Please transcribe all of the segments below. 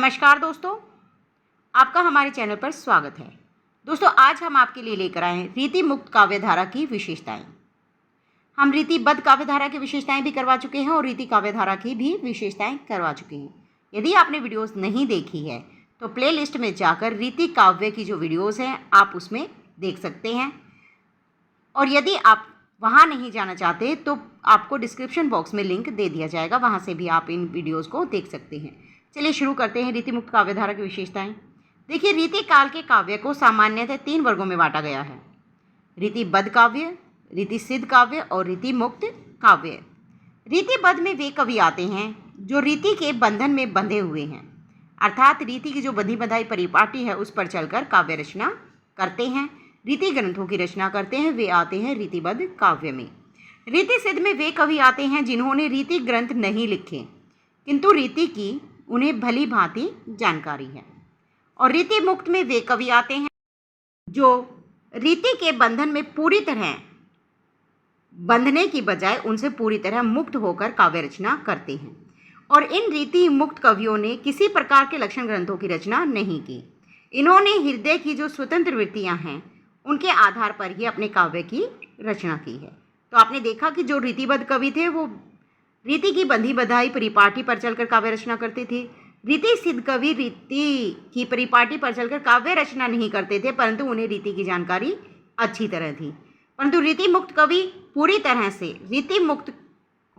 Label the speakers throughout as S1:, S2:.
S1: नमस्कार दोस्तों, आपका हमारे चैनल पर स्वागत है। दोस्तों, आज हम आपके लिए लेकर आए हैं रीति मुक्त काव्यधारा की विशेषताएं। हम रीतिबद्ध काव्यधारा की विशेषताएं भी करवा चुके हैं और रीति काव्यधारा की भी विशेषताएं करवा चुके हैं। यदि आपने वीडियोस नहीं देखी है तो प्लेलिस्ट में जाकर रीति काव्य की जो वीडियोस हैं आप उसमें देख सकते हैं, और यदि आप वहाँ नहीं जाना चाहते तो आपको डिस्क्रिप्शन बॉक्स में लिंक दे दिया जाएगा, वहाँ से भी आप इन वीडियोज़ को देख सकते हैं। चलिए शुरू करते हैं रीति मुक्त काव्यधारा की विशेषताएं। देखिए, रीति काल के काव्य को सामान्यतः 3 वर्गों में बांटा गया है: रीतिबद्ध काव्य, रीति सिद्ध काव्य और रीति मुक्त काव्य। रीतिबद्ध में वे कवि आते हैं जो रीति के बंधन में बंधे हुए हैं, अर्थात रीति की जो बंधी बंधाई परिपाटी है उस पर चलकर काव्य रचना करते हैं, रीति ग्रंथों की रचना करते हैं, वे आते हैं रीतिबद्ध काव्य में। रीति सिद्ध में वे कवि आते हैं जिन्होंने रीति ग्रंथ नहीं लिखे किंतु रीति की उन्हें भली भांति जानकारी है। और रीति मुक्त में वे कवि आते हैं जो रीति के बंधन में पूरी तरह बंधने की बजाय उनसे पूरी तरह मुक्त होकर काव्य रचना करते हैं। और इन रीति मुक्त कवियों ने किसी प्रकार के लक्षण ग्रंथों की रचना नहीं की। इन्होंने हृदय की जो स्वतंत्र वृत्तियां हैं उनके आधार पर ही अपने काव्य की रचना की है। तो आपने देखा कि जो रीतिबद्ध कवि थे वो रीति की बंधी बंधाई परिपाटी पर चलकर काव्य रचना करते थे। रीति सिद्ध कवि रीति की परिपाटी पर चलकर काव्य रचना नहीं करते थे, परंतु उन्हें रीति की जानकारी अच्छी तरह थी। परंतु रीति मुक्त कवि पूरी तरह से रीति मुक्त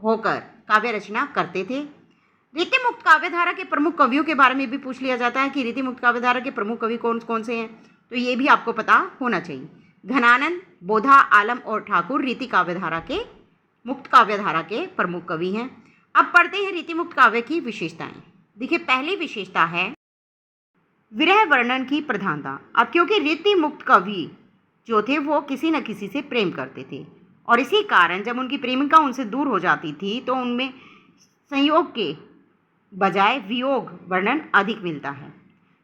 S1: होकर काव्य रचना करते थे। रीति मुक्त काव्यधारा के प्रमुख कवियों के बारे में भी पूछ लिया जाता है कि रीति मुक्त काव्यधारा के प्रमुख कवि कौन कौन से हैं, तो ये भी आपको पता होना चाहिए। घनानंद, बोधा, आलम और ठाकुर रीति काव्यधारा के मुक्त काव्यधारा के प्रमुख कवि हैं। अब पढ़ते हैं रीति मुक्त काव्य की विशेषताएं। देखिए, पहली विशेषता है विरह वर्णन की प्रधानता। अब क्योंकि रीति मुक्त कवि जो थे वो किसी न किसी से प्रेम करते थे, और इसी कारण जब उनकी प्रेमिका उनसे दूर हो जाती थी तो उनमें संयोग के बजाय वियोग वर्णन अधिक मिलता है।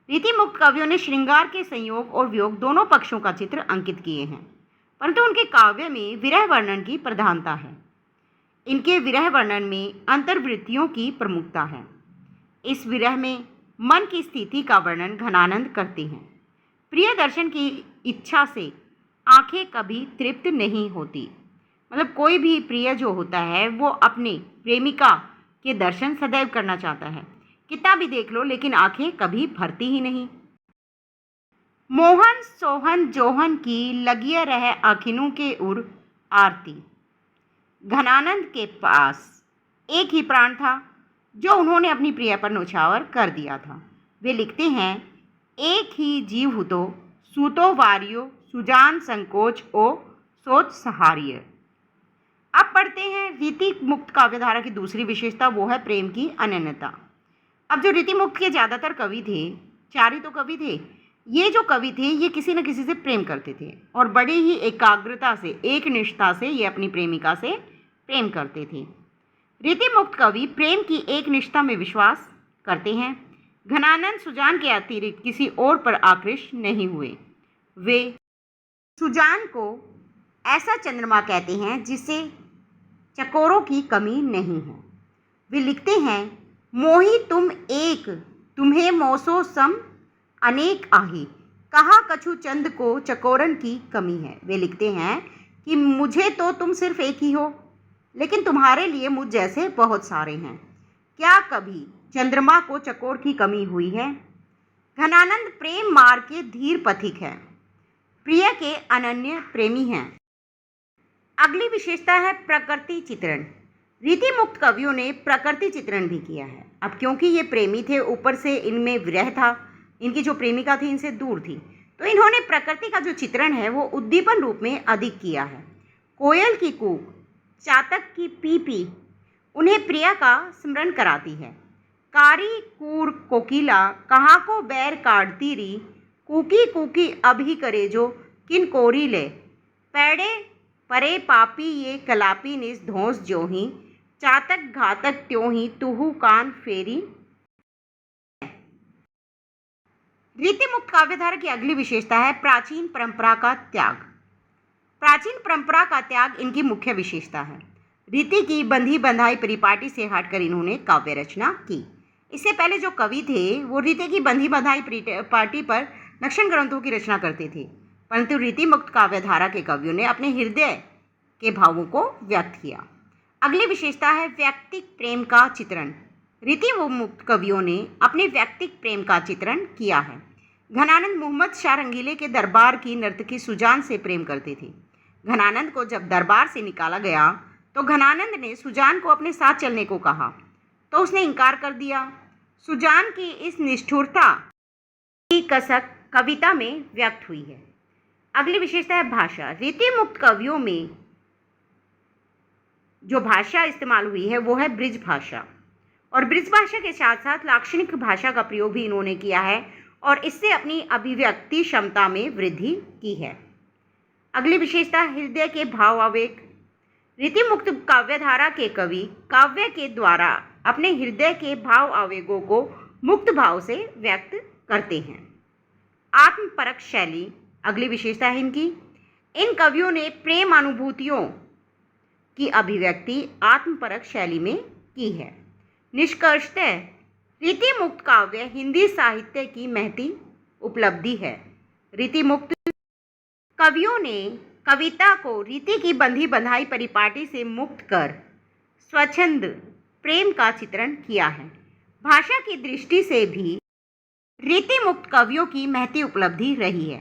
S1: रीति मुक्त कवियों ने श्रृंगार के संयोग और वियोग दोनों पक्षों का चित्र अंकित किए हैं, परंतु उनके काव्य में विरह वर्णन की प्रधानता है। इनके विरह वर्णन में अंतर्वृत्तियों की प्रमुखता है। इस विरह में मन की स्थिति का वर्णन घनानंद करते हैं। प्रिय दर्शन की इच्छा से आंखें कभी तृप्त नहीं होती। मतलब कोई भी प्रिय जो होता है वो अपने प्रेमिका के दर्शन सदैव करना चाहता है, कितना भी देख लो लेकिन आंखें कभी भरती ही नहीं। मोहन सोहन जोहन की लगिए रहे आखिनों के उर आरती। घनानंद के पास एक ही प्राण था जो उन्होंने अपनी प्रिया पर न्योछावर कर दिया था। वे लिखते हैं, एक ही जीव हुतो सूतो वार्यो सुजान संकोच ओ सोच सहार्य। अब पढ़ते हैं रीति मुक्त काव्यधारा की दूसरी विशेषता, वो है प्रेम की अनन्यता। अब जो रीति मुक्त के ज़्यादातर कवि थे, 4 ही तो कवि थे, ये जो कवि थे ये किसी न किसी से प्रेम करते थे और बड़ी ही एकाग्रता से, एक निष्ठा से ये अपनी प्रेमिका से प्रेम करते थे। रीति मुक्त कवि प्रेम की एक निष्ठा में विश्वास करते हैं। घनानंद सुजान के अतिरिक्त किसी और पर आकृष्ट नहीं हुए। वे सुजान को ऐसा चंद्रमा कहते हैं जिसे चकोरों की कमी नहीं है। वे लिखते हैं, मोही तुम एक तुम्हें मौसो सम अनेक आही, कहा कछु चंद को चकोरन की कमी है। वे लिखते हैं कि मुझे तो तुम सिर्फ एक ही हो, लेकिन तुम्हारे लिए मुझ जैसे बहुत सारे हैं। क्या कभी चंद्रमा को चकोर की कमी हुई है? घनानंद प्रेम मार्ग के धीर पथिक है, प्रिय के अनन्य प्रेमी हैं। अगली विशेषता है प्रकृति चित्रण। रीति मुक्त कवियों ने प्रकृति चित्रण भी किया है। अब क्योंकि ये प्रेमी थे, ऊपर से इनमें विरह था, इनकी जो प्रेमिका थी इनसे दूर थी, तो इन्होंने प्रकृति का जो चित्रण है वो उद्दीपन रूप में अधिक किया है। कोयल की कूक, चातक की पीपी उन्हें प्रिया का स्मरण कराती है। कारी कूर कोकिला कहाँ को बैर काटती री, कूकी कूकी अभी करे जो किन कोरी ले, पैड़े परे पापी ये कलापी निस धोस जो ही, चातक घातक त्यों ही तुहु कान फेरी। रीति मुक्त काव्यधारा की अगली विशेषता है प्राचीन परंपरा का त्याग। प्राचीन परंपरा का त्याग इनकी मुख्य विशेषता है। रीति की बंधी बंधाई परिपाटी से हटकर इन्होंने काव्य रचना की। इससे पहले जो कवि थे वो रीति की बंधी बधाई पार्टी पर लक्षण ग्रंथों की रचना करते थे, परंतु रीति मुक्त काव्यधारा के कवियों ने अपने हृदय के भावों को व्यक्त किया। अगली विशेषता है व्यक्तिक प्रेम का चित्रण। रीति मुक्त कवियों ने अपने व्यक्तिक प्रेम का चित्रण किया है। घनानंद मोहम्मद शाह रंगीले के दरबार की नर्तकी सुजान से प्रेम करते थे। घनानंद को जब दरबार से निकाला गया तो घनानंद ने सुजान को अपने साथ चलने को कहा, तो उसने इनकार कर दिया। सुजान की इस निष्ठुरता की कसक कविता में व्यक्त हुई है। अगली विशेषता है भाषा। रीति मुक्त कवियों में जो भाषा इस्तेमाल हुई है वो है ब्रिज भाषा, और ब्रिज भाषा के साथ साथ लाक्षणिक भाषा का प्रयोग भी इन्होंने किया है और इससे अपनी अभिव्यक्ति क्षमता में वृद्धि की है। अगली विशेषता हृदय के भाव आवेग। रीति मुक्त काव्यधारा के कवि काव्य के द्वारा अपने हृदय के भाव आवेगों को मुक्त भाव से व्यक्त करते हैं। आत्मपरक शैली अगली विशेषता है इनकी। इन कवियों ने प्रेम अनुभूतियों की अभिव्यक्ति आत्मपरक शैली में की है। निष्कर्षतः रीति मुक्त काव्य हिंदी साहित्य की महती उपलब्धि है। रीति मुक्त कवियों ने कविता को रीति की बंधी बंधाई परिपाटी से मुक्त कर स्वच्छंद प्रेम का चित्रण किया है। भाषा की दृष्टि से भी रीति मुक्त कवियों की महती उपलब्धि रही है।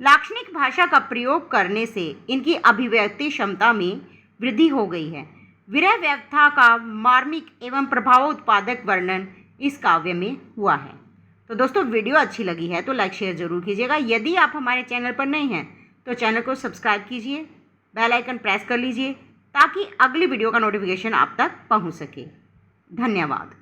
S1: लाक्षणिक भाषा का प्रयोग करने से इनकी अभिव्यक्ति क्षमता में वृद्धि हो गई है। विरह व्यवस्था का मार्मिक एवं प्रभाव उत्पादक वर्णन इस काव्य में हुआ है। तो दोस्तों, वीडियो अच्छी लगी है तो लाइक शेयर जरूर कीजिएगा। यदि आप हमारे चैनल पर नए हैं तो चैनल को सब्सक्राइब कीजिए, बेल आइकन प्रेस कर लीजिए ताकि अगली वीडियो का नोटिफिकेशन आप तक पहुंच सके। धन्यवाद।